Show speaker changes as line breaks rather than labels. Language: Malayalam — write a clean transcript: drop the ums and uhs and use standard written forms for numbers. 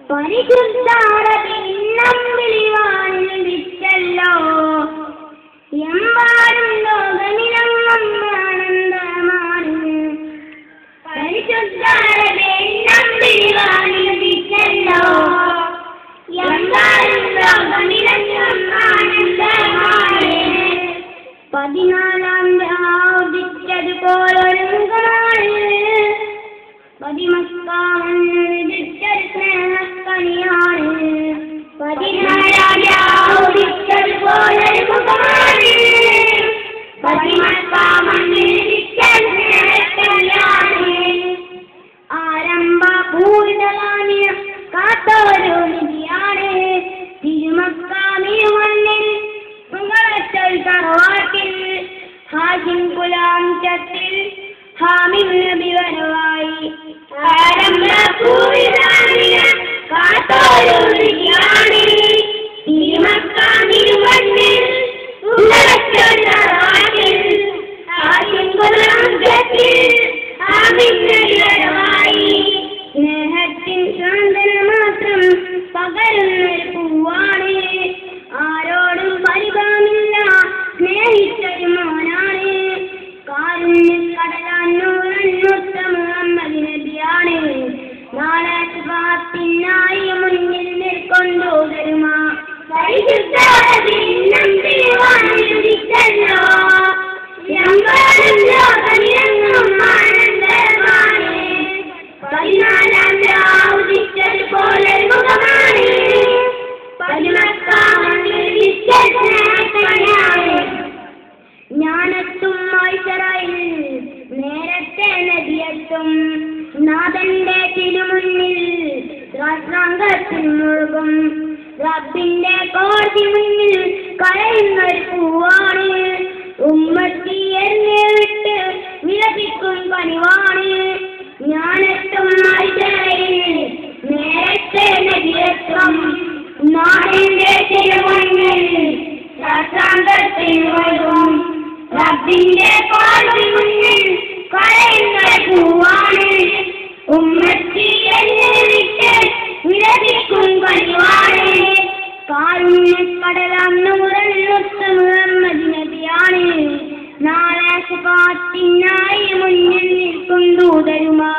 പരിശുദ്ധാരപിന്നം വിളിവാനിൽ വിറ്റല്ലോ എമ്പാടും ലോകമിലങ്ങും ആനന്ദമാണ്. പരിശുദ്ധാരപിന്നം വിളിവാനിൽ വിറ്റല്ലോ എമ്പാടും ലോകമിലങ്ങും ആനന്ദമാണ്. 14 ഉദിച്ചതുപോലൊരു മുഖമാണ് പതിമക്കാവിച്ചൊരു സ്നേഹക്കണിയാണ്. 14 ഉദിച്ചതുപോലൊരു മുഖമാണ് പതിമക്കാവിച്ചൊരു സ്നേഹക്കണിയാണ്. ആരംഭപൂരിതവാനിയ കാത്തോരു നിധിയാണ്. തിരുമക്കാമിൽ തറവാട്ടിൽ ഹാജിം കുലാംചത്തിൽ ഹാമിം നബി വരവായി. ആരംഭപൂരിതവാനിയ കാത്തോരു നിധിയാണ്. തിരുമക്കാമിൽ തറവാട്ടിൽ ഹാജിം കുലാംചത്തിൽ ഹാമിം നബി വരവായി. സ്നേഹത്തിൻ ശാന്തന മാത്രം പകരുന്നൊരു പൂവാണ്. ആരോടും പരിഭവമില്ല സ്നേഹിച്ചൊരു മോനാണ്. കാരുണ്യക്കടലാന്നൂറന്നൊത്ത മുഹമ്മദ് നബിയാണ്. നാളെ ശുഭാത്തിനായി മുന്നിൽ നിൽക്കൊണ്ടു തരുമാ പരിശുദ്ധാരപിന്നം വിളിവാനിൽ വിറ്റല്ലോ എമ്പാടും ലോകമിലങ്ങും ആനന്ദമാണ്. 14 ഉദിച്ചതുപോലൊരു മുഖമാണ് ജ്ഞാനത്തും മൈസറയിൽ നേരത്തെ നദിയെത്തും. നാഥന്റെ തിരുമുന്നിൽ രാഷ്ട്രാംഗത്തിൽ മുഴുകും. റബ്ബിന്റെ കോടതി മുന്നിൽ കരയുന്നൊരു പൂവാണ്. ഉമ്മത്തി എന്നെ വിട്ട് വിലപിക്കും കനിവാണ്. ജ്ഞാനത്തും മൈസറയിൽ നേരത്തെ നദിയെത്തും. നാടിന്റെ തിരുമുന്നിൽ രാഷ്ട്രാംഗത്തിൽ മുഴുകും. റബ്ബിന്റെ കോടതി മുന്നിൽ കരയുന്ന പൂവാണ്. ഉമ്മത്തി എന്നെ വിട്ട് വിലപിക്കും കനിവാണ്. കാരുണ്യക്കടലാം നൂറന്നൊത്ത മുഹമ്മദ് നബിയാണ്. നാളെ ശുഭാത്തിനായി മുന്നിൽ നിൽക്കും ദൂതരുമാ